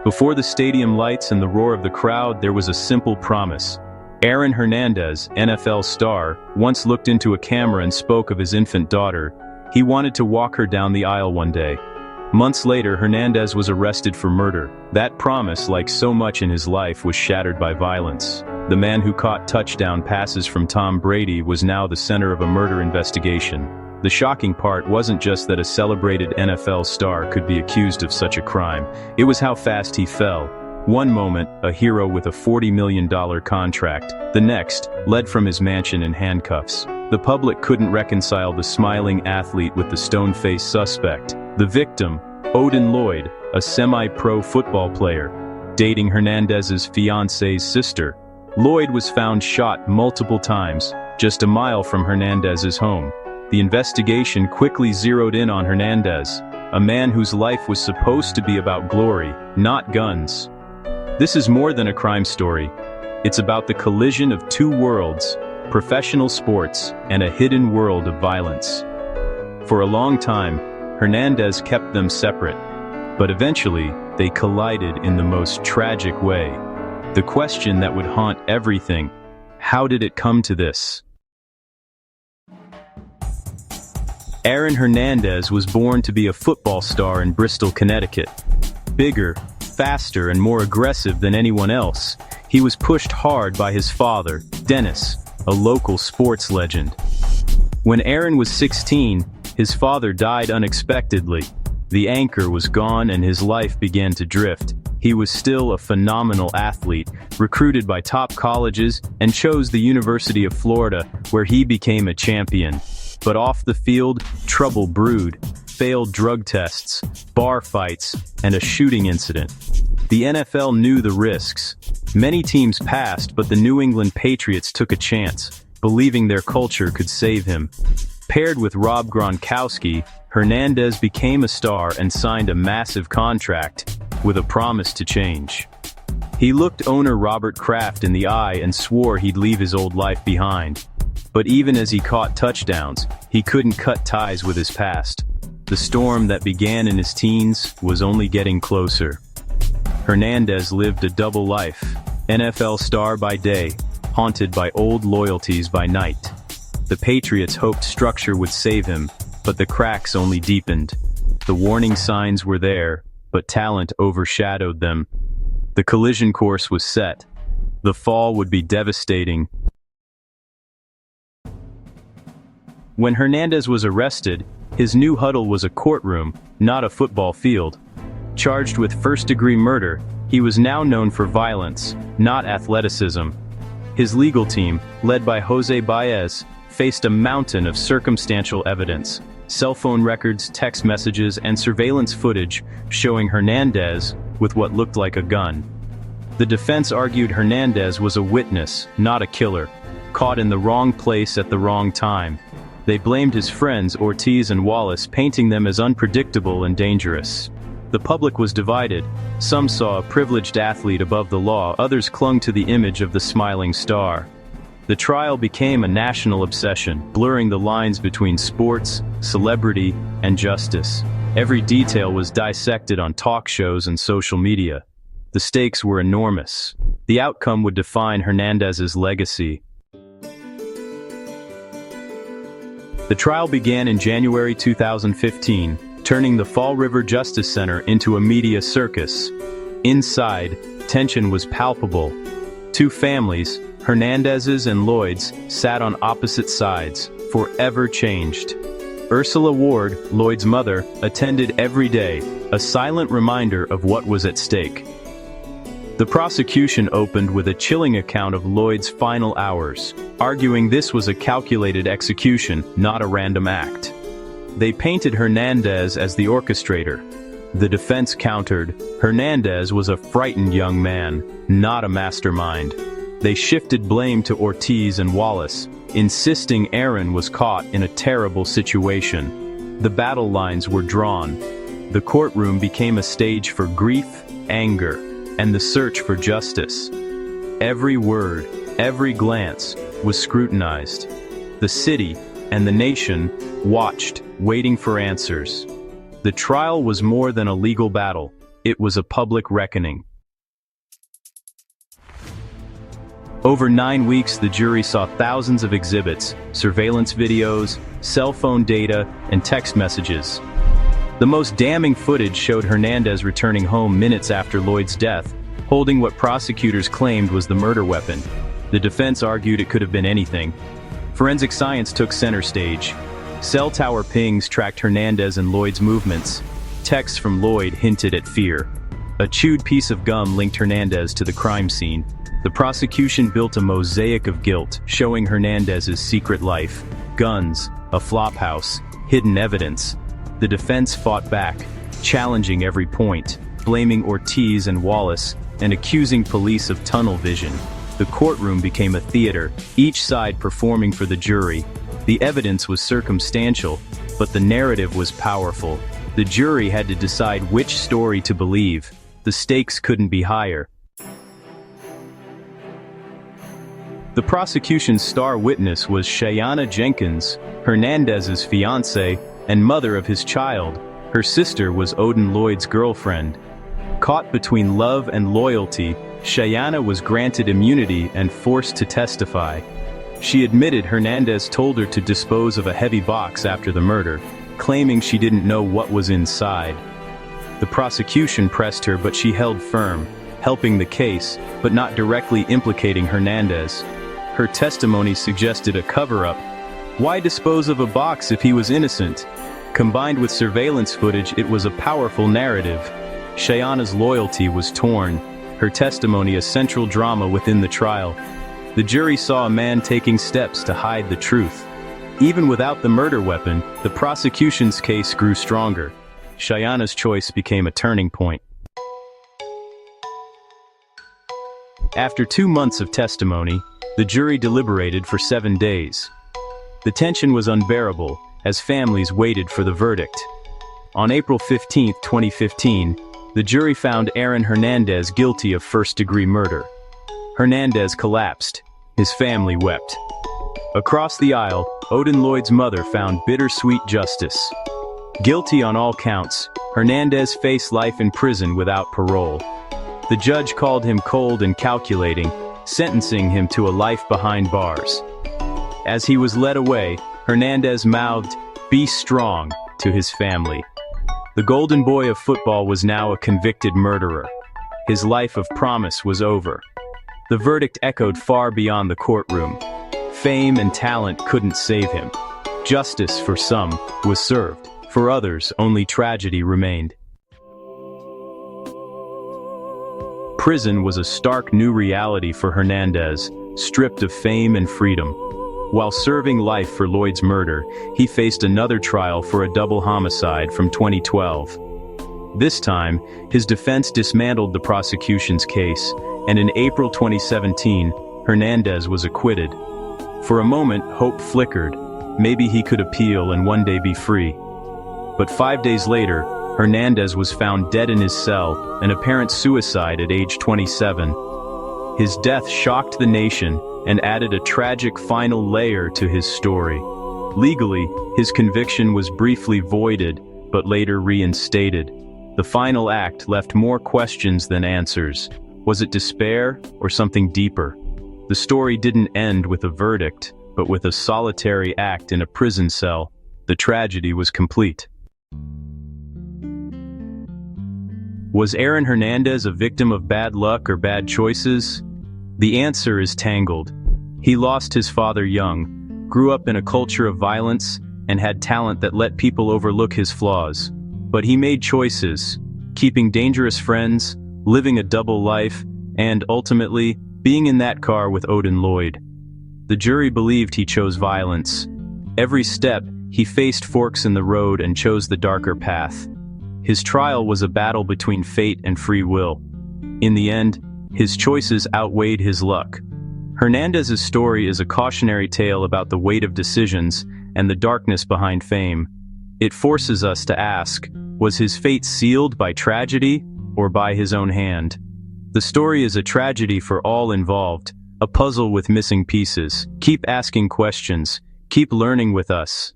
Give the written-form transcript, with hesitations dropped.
Before the stadium lights and the roar of the crowd, there was a simple promise. Aaron Hernandez, NFL star, once looked into a camera and spoke of his infant daughter. He wanted to walk her down the aisle one day. Months later, Hernandez was arrested for murder. That promise, like so much in his life, was shattered by violence. The man who caught touchdown passes from Tom Brady was now the center of a murder investigation. The shocking part wasn't just that a celebrated NFL star could be accused of such a crime. It was how fast he fell. One moment, a hero with a $40 million contract. The next, led from his mansion in handcuffs. The public couldn't reconcile the smiling athlete with the stone-faced suspect. The victim, Odin Lloyd, a semi-pro football player, dating Hernandez's fiance's sister. Lloyd was found shot multiple times, just a mile from Hernandez's home. The investigation quickly zeroed in on Hernandez, a man whose life was supposed to be about glory, not guns. This is more than a crime story. It's about the collision of two worlds, professional sports and a hidden world of violence. For a long time, Hernandez kept them separate, but eventually, they collided in the most tragic way. The question that would haunt everything: how did it come to this? Aaron Hernandez was born to be a football star in Bristol, Connecticut. Bigger, faster, and more aggressive than anyone else, he was pushed hard by his father, Dennis, a local sports legend. When Aaron was 16, his father died unexpectedly. The anchor was gone and his life began to drift. He was still a phenomenal athlete, recruited by top colleges, and chose the University of Florida, where he became a champion. But off the field, trouble brewed. Failed drug tests, bar fights, and a shooting incident. The NFL knew the risks. Many teams passed, but the New England Patriots took a chance, believing their culture could save him. Paired with Rob Gronkowski, Hernandez became a star and signed a massive contract, with a promise to change. He looked owner Robert Kraft in the eye and swore he'd leave his old life behind. But even as he caught touchdowns, he couldn't cut ties with his past. The storm that began in his teens was only getting closer. Hernandez lived a double life, NFL star by day, haunted by old loyalties by night. The Patriots hoped structure would save him, but the cracks only deepened. The warning signs were there, but talent overshadowed them. The collision course was set. The fall would be devastating. When Hernandez was arrested, his new huddle was a courtroom, not a football field. Charged with first-degree murder, he was now known for violence, not athleticism. His legal team, led by Jose Baez, faced a mountain of circumstantial evidence. Cell phone records, text messages, and surveillance footage showing Hernandez with what looked like a gun. The defense argued Hernandez was a witness, not a killer, caught in the wrong place at the wrong time. They blamed his friends Ortiz and Wallace, painting them as unpredictable and dangerous. The public was divided. Some saw a privileged athlete above the law, others clung to the image of the smiling star. The trial became a national obsession, blurring the lines between sports, celebrity, and justice. Every detail was dissected on talk shows and social media. The stakes were enormous. The outcome would define Hernandez's legacy. The trial began in January 2015, turning the Fall River Justice Center into a media circus. Inside, tension was palpable. Two families, Hernandez's and Lloyd's, sat on opposite sides, forever changed. Ursula Ward, Lloyd's mother, attended every day, a silent reminder of what was at stake. The prosecution opened with a chilling account of Lloyd's final hours, arguing this was a calculated execution, not a random act. They painted Hernandez as the orchestrator. The defense countered, Hernandez was a frightened young man, not a mastermind. They shifted blame to Ortiz and Wallace, insisting Aaron was caught in a terrible situation. The battle lines were drawn. The courtroom became a stage for grief, anger, and the search for justice. Every word, every glance was scrutinized. The city and the nation watched, waiting for answers. The trial was more than a legal battle. It was a public reckoning. Over 9 weeks, the jury saw thousands of exhibits, surveillance videos, cell phone data, and text messages. The most damning footage showed Hernandez returning home minutes after Lloyd's death, holding what prosecutors claimed was the murder weapon. The defense argued it could have been anything. Forensic science took center stage. Cell tower pings tracked Hernandez and Lloyd's movements. Texts from Lloyd hinted at fear. A chewed piece of gum linked Hernandez to the crime scene. The prosecution built a mosaic of guilt, showing Hernandez's secret life. Guns, a flophouse, hidden evidence. The defense fought back, challenging every point, blaming Ortiz and Wallace, and accusing police of tunnel vision. The courtroom became a theater, each side performing for the jury. The evidence was circumstantial, but the narrative was powerful. The jury had to decide which story to believe. The stakes couldn't be higher. The prosecution's star witness was Cheyenne Jenkins, Hernandez's fiancée and mother of his child. Her sister was Odin Lloyd's girlfriend. Caught between love and loyalty, Cheyenne was granted immunity and forced to testify. She admitted Hernandez told her to dispose of a heavy box after the murder, claiming she didn't know what was inside. The prosecution pressed her, but she held firm, helping the case, but not directly implicating Hernandez. Her testimony suggested a cover-up. Why dispose of a box if he was innocent? Combined with surveillance footage, it was a powerful narrative. Cheyenne's loyalty was torn, her testimony a central drama within the trial. The jury saw a man taking steps to hide the truth. Even without the murder weapon, the prosecution's case grew stronger. Cheyenne's choice became a turning point. After 2 months of testimony, the jury deliberated for 7 days. The tension was unbearable, as families waited for the verdict. On April 15, 2015, the jury found Aaron Hernandez guilty of first-degree murder. Hernandez collapsed. His family wept. Across the aisle, Odin Lloyd's mother found bittersweet justice. Guilty on all counts, Hernandez faced life in prison without parole. The judge called him cold and calculating, sentencing him to a life behind bars. As he was led away, Hernandez mouthed, "Be strong," to his family. The golden boy of football was now a convicted murderer. His life of promise was over. The verdict echoed far beyond the courtroom. Fame and talent couldn't save him. Justice, for some, was served. For others, only tragedy remained. Prison was a stark new reality for Hernandez, stripped of fame and freedom. While serving life for Lloyd's murder, he faced another trial for a double homicide from 2012. This time, his defense dismantled the prosecution's case, and in April 2017, Hernandez was acquitted. For a moment, hope flickered. Maybe he could appeal and one day be free. But 5 days later, Hernandez was found dead in his cell, an apparent suicide at age 27. His death shocked the nation and added a tragic final layer to his story. Legally, his conviction was briefly voided, but later reinstated. The final act left more questions than answers. Was it despair or something deeper? The story didn't end with a verdict, but with a solitary act in a prison cell. The tragedy was complete. Was Aaron Hernandez a victim of bad luck or bad choices? The answer is tangled. He lost his father young, grew up in a culture of violence, and had talent that let people overlook his flaws. But he made choices, keeping dangerous friends, living a double life, and ultimately, being in that car with Odin Lloyd. The jury believed he chose violence. Every step, he faced forks in the road and chose the darker path. His trial was a battle between fate and free will. In the end, his choices outweighed his luck. Hernandez's story is a cautionary tale about the weight of decisions and the darkness behind fame. It forces us to ask, was his fate sealed by tragedy or by his own hand? The story is a tragedy for all involved, a puzzle with missing pieces. Keep asking questions. Keep learning with us.